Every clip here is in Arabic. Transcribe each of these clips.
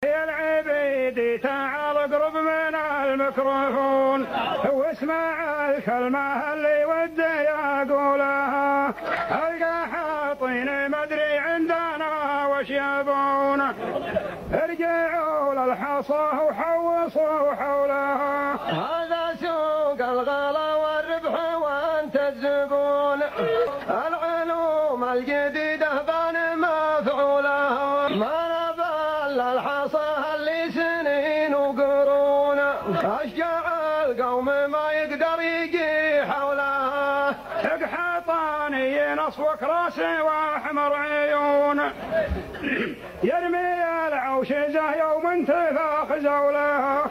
يا العبيد تعال اقرب من الميكروفون واسمع الكلمة اللي ودي اقولها. القى حاطين مدري عندنا وش يبون، ارجعوا للحصى وحوصوا حولها. هذا سوق الغلا والربح وانت الزبون، العلوم الجديدة بان مفعولها. ما نبال الحصى اللي سنين وقرون، اشجع القوم ما يقدر يجي حولها. حطاني نصفك راسي واحمر عيون، يرمي العوشزة يوم انتفاخ زولها.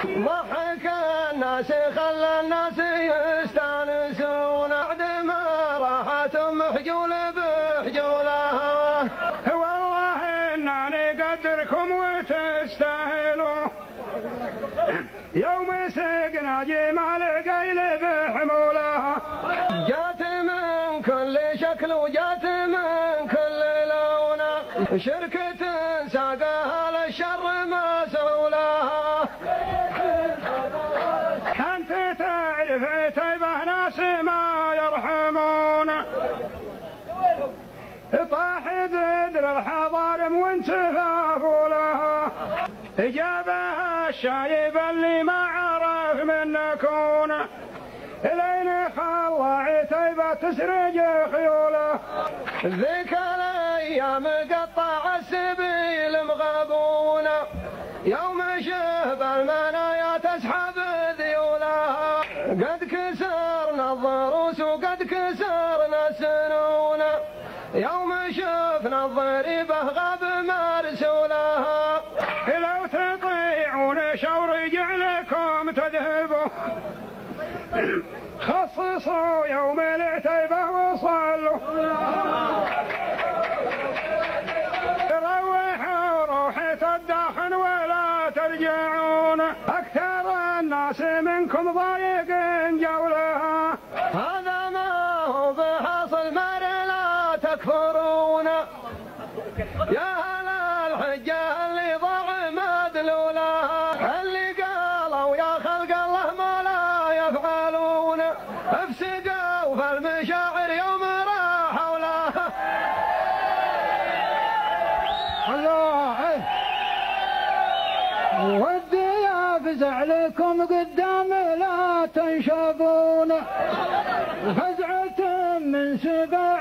ضحك الناس خلى الناس يستانسون، بعد ما راحت محجول بحجولها. والله انني قدركم وتستاهلوا، يوم سقنا جمال قيل بحمولها. جات من كل شكل وجات من كل لون، شركة ساقها للشر مسؤولها. انت تعرف تيبه ناس ما يرحمون، طاح بدر الحضارم وانتفافوا لها. جابها الشايب اللي ما عرف من نكون، لين خلى عتيبة تسرج خيوله. ذيك الايام قطع السبيل مغبون، يوم شهب المنايا تسحب ذيولها. قد كسرنا الضروس وقد كسرنا السنون، يوم شفنا الضريبة غاب مرسولها. لو تطيعون شور جعلكم تذهبوا، خصصوا يوم العتيبة وصلوا. روحوا روحة الداخل ولا ترجعون، أكثر الناس منكم ضايق جولها. هذا ما هو بحصل مر لا تكفرون، يا أهل الحجة اللي ضاع مدلولها. اللي قالوا يا خلق الله ما لا يفعلون، افسدوا في المشاعر يوم راحوا لها. ودي افزع لكم قدام لا تنشبون، فزعة من سبا